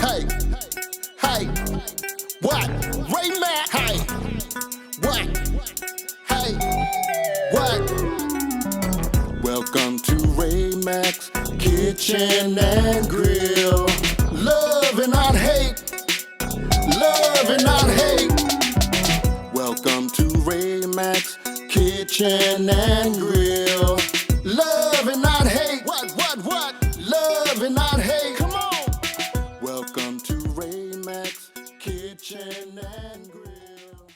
Hey, hey, what? Ray Mack, hey, what? Hey, what? Welcome to Ray Mack's Kitchen and Grill. Love and not hate. Love and not hate. Welcome to Ray Mack's Kitchen and Grill. Love and not hate. What? Love and not hate. Come on. Welcome to Ray Mack's Kitchen and Grill.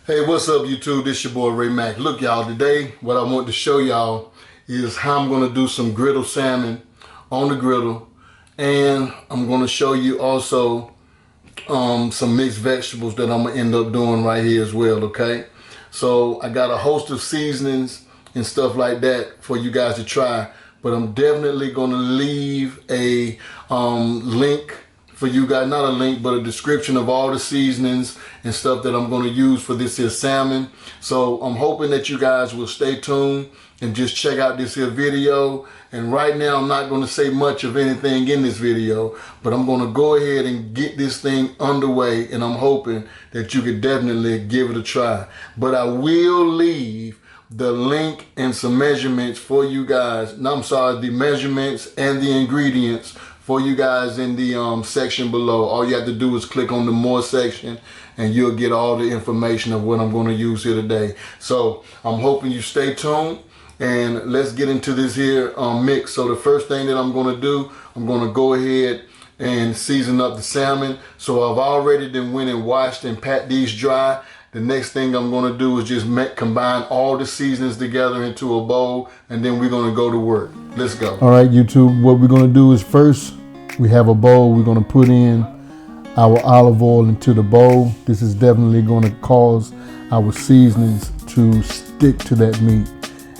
Hey, what's up YouTube? This your boy Ray Mack. Look y'all, today what I want to show y'all is how I'm gonna do some griddle salmon on the griddle, and I'm gonna show you also some mixed vegetables that I'm gonna end up doing right here as well, okay? So I got a host of seasonings and stuff like that for you guys to try, but I'm definitely gonna leave a link for you guys, not a link, but a description of all the seasonings and stuff that I'm gonna use for this here salmon. So I'm hoping that you guys will stay tuned and just check out this here video. And right now I'm not gonna say much of anything in this video, but I'm gonna go ahead and get this thing underway, and I'm hoping that you could definitely give it a try. But I will leave the link and some measurements for you guys. No, I'm sorry, the measurements and the ingredients for you guys in the section below. All you have to do is click on the more section and you'll get all the information of what I'm going to use here today. So I'm hoping you stay tuned, and let's get into this here mix. So the first thing that I'm going to do, I'm going to go ahead and season up the salmon. So I've already then went and washed and pat these dry. The next thing I'm going to do is just combine all the seasonings together into a bowl, and then we're going to go to work. Let's go. All right, YouTube, what we're going to do is first we have a bowl. We're going to put in our olive oil into the bowl. This is definitely going to cause our seasonings to stick to that meat.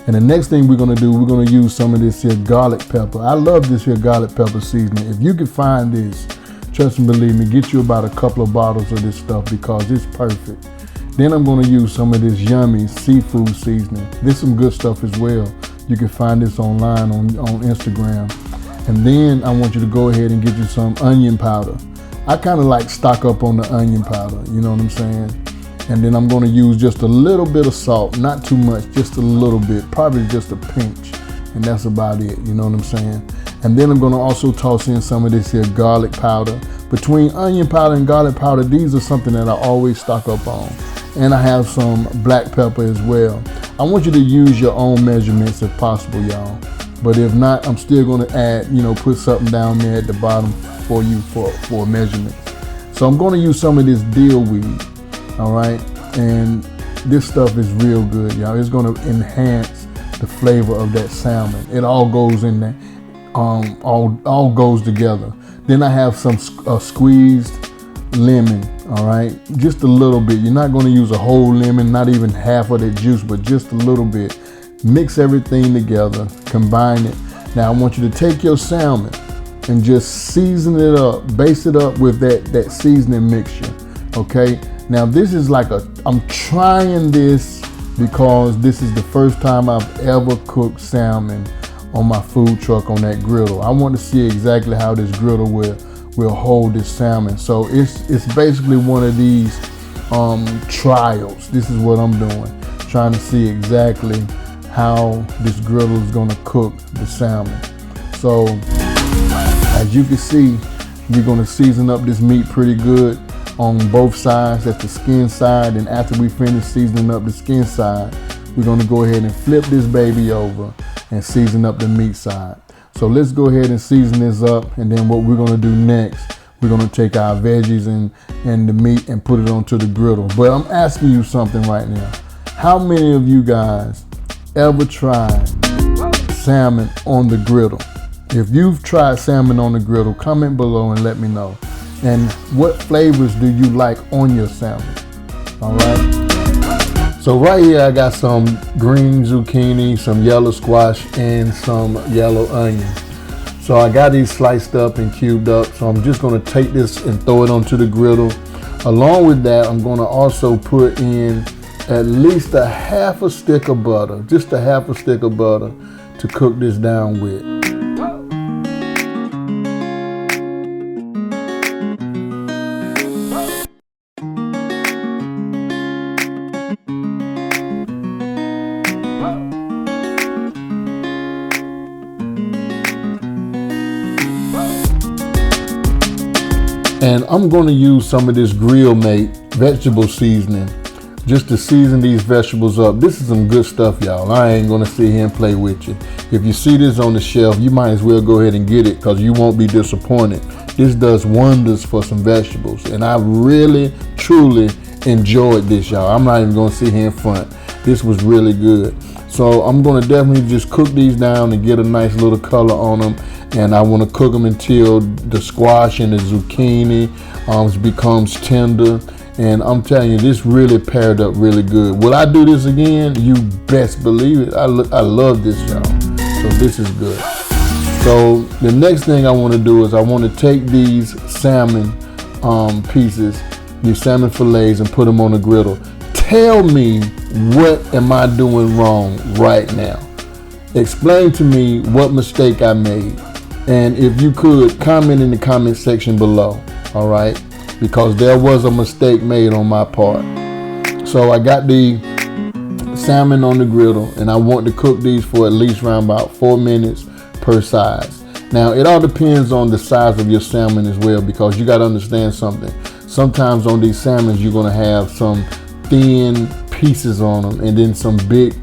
And the next thing we're going to do, we're going to use some of this here garlic pepper. I love this here garlic pepper seasoning. If you can find this, trust and believe me, get you about a couple of bottles of this stuff because it's perfect. Then I'm going to use some of this yummy seafood seasoning. This is some good stuff as well. You can find this online on Instagram. And then I want you to go ahead and get you some onion powder. I kind of like stock up on the onion powder, you know what I'm saying? And then I'm going to use just a little bit of salt, not too much, just a little bit, probably just a pinch. And that's about it, you know what I'm saying? And then I'm going to also toss in some of this here garlic powder. Between onion powder and garlic powder, these are something that I always stock up on. And I have some black pepper as well. I want you to use your own measurements if possible, y'all. But if not, I'm still gonna add, put something down there at the bottom for you for measurements. So I'm gonna use some of this dill weed, all right? And this stuff is real good, y'all. It's gonna enhance the flavor of that salmon. It all goes in there, all goes together. Then I have some squeezed lemon, all right, just a little bit. You're not going to use a whole lemon, not even half of the juice, but just a little bit. Mix everything together, combine it. Now I want you to take your salmon and just season it up, base it up with that seasoning mixture, okay? Now this is I'm trying this because this is the first time I've ever cooked salmon on my food truck on that griddle. I want to see exactly how this griddle will hold this salmon. So it's basically one of these trials. This is what I'm doing, trying to see exactly how this griddle is going to cook the salmon. So as you can see, we're going to season up this meat pretty good on both sides. That's the skin side, and after we finish seasoning up the skin side, we're going to go ahead and flip this baby over and season up the meat side. So let's go ahead and season this up, and then what we're gonna do next, we're gonna take our veggies and the meat and put it onto the griddle. But I'm asking you something right now. How many of you guys ever tried salmon on the griddle? If you've tried salmon on the griddle, comment below and let me know. And what flavors do you like on your salmon? All right. So right here I got some green zucchini, some yellow squash, and some yellow onion. So I got these sliced up and cubed up. So I'm just gonna take this and throw it onto the griddle. Along with that, I'm gonna also put in at least a half a stick of butter, just a half a stick of butter to cook this down with. And I'm going to use some of this Grll Mate vegetable seasoning just to season these vegetables up. This is some good stuff, y'all. I ain't going to sit here and play with you. If you see this on the shelf, you might as well go ahead and get it because you won't be disappointed. This does wonders for some vegetables. And I really, truly enjoyed this, y'all. I'm not even going to sit here in front. This was really good. So I'm going to definitely just cook these down and get a nice little color on them. And I want to cook them until the squash and the zucchini becomes tender. And I'm telling you, this really paired up really good. Will I do this again? You best believe it. I love this, y'all. So this is good. So the next thing I want to do is I want to take these salmon pieces, these salmon fillets, and put them on the griddle. Tell me, what am I doing wrong right now? Explain to me what mistake I made. And if you could, comment in the comment section below, all right? Because there was a mistake made on my part. So I got the salmon on the griddle, and I want to cook these for at least around about 4 minutes per size. Now, it all depends on the size of your salmon as well, because you got to understand something. Sometimes on these salmons, you're going to have some thin pieces on them and then some big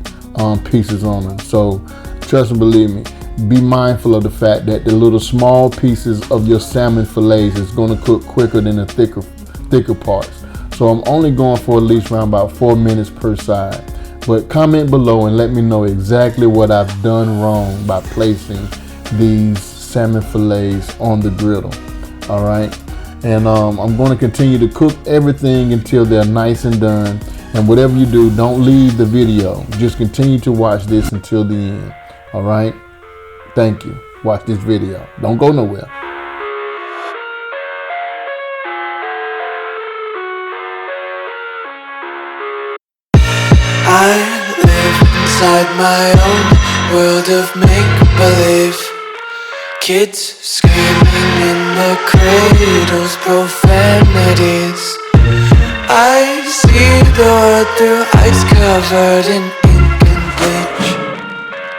pieces on them. So trust and believe me, be mindful of the fact that the little small pieces of your salmon fillets is going to cook quicker than the thicker parts. So I'm only going for at least around about 4 minutes per side. But comment below and let me know exactly what I've done wrong by placing these salmon fillets on the griddle. All right. And I'm going to continue to cook everything until they're nice and done. And whatever you do, don't leave the video. Just continue to watch this until the end. All right. Thank you. Watch this video. Don't go nowhere. I live inside my own world of make-believe. Kids screaming in the cradles, profanities. I see the world through ice covered in ink and bleach.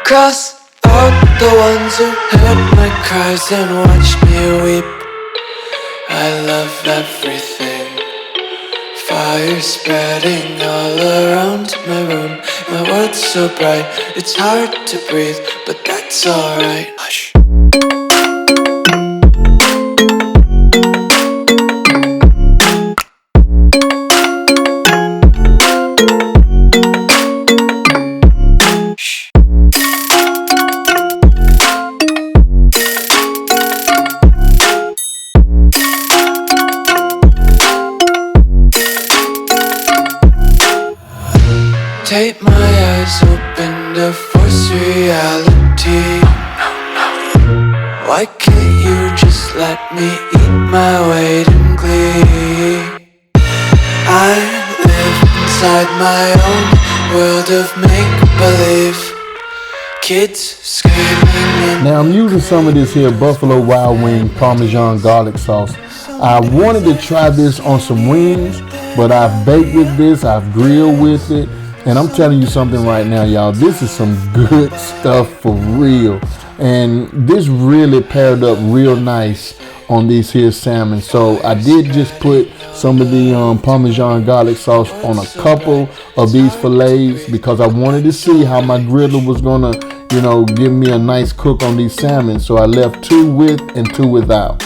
Cross out the ones who heard my cries and watched me weep. I love everything. Fire spreading all around my room. My world's so bright, it's hard to breathe, but that's alright. Hush. Take my eyes open to force reality. Why can't you just let me eat my weight in glee? I live inside my own world of make-believe. Kids screaming in. Now I'm using some of this here Buffalo Wild Wing Parmesan garlic sauce. I wanted to try this on some wings, but I've baked with this, I've grilled with it. And I'm telling you something right now, y'all, this is some good stuff for real. And this really paired up real nice on these here salmon. So I did just put some of the Parmesan garlic sauce on a couple of these fillets because I wanted to see how my griddle was gonna, give me a nice cook on these salmon. So I left 2 with and 2 without.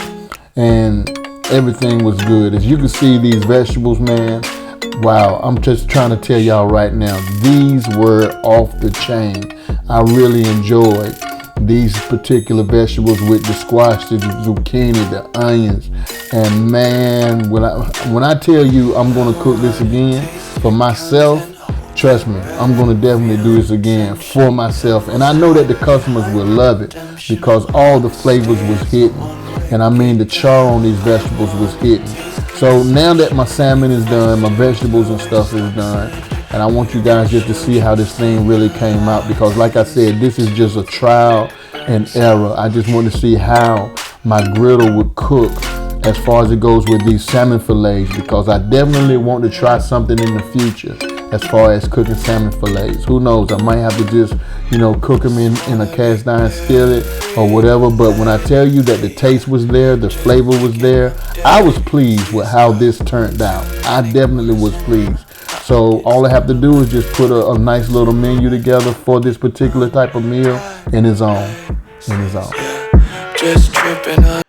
And everything was good. As you can see, these vegetables, man, wow, I'm just trying to tell y'all right now, these were off the chain. I really enjoyed these particular vegetables with the squash, the zucchini, the onions. And man, when I tell you I'm gonna cook this again for myself, trust me, I'm gonna definitely do this again for myself. And I know that the customers will love it because all the flavors was hitting. And I mean the char on these vegetables was hitting. So now that my salmon is done, my vegetables and stuff is done, and I want you guys just to see how this thing really came out because like I said, this is just a trial and error. I just want to see how my griddle would cook as far as it goes with these salmon fillets because I definitely want to try something in the future as far as cooking salmon fillets. Who knows? I might have to just, cook them in a cast iron skillet or whatever. But when I tell you that the taste was there, the flavor was there, I was pleased with how this turned out. I definitely was pleased. So all I have to do is just put a nice little menu together for this particular type of meal, and it's on. Just tripping on.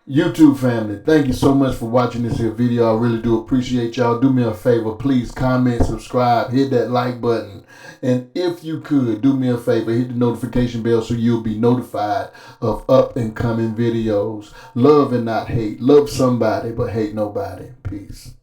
YouTube family, thank you so much for watching this here video. I really do appreciate y'all. Do me a favor, please comment, subscribe, hit that like button. And if you could, do me a favor, hit the notification bell so you'll be notified of up and coming videos. Love and not hate. Love somebody, but hate nobody. Peace.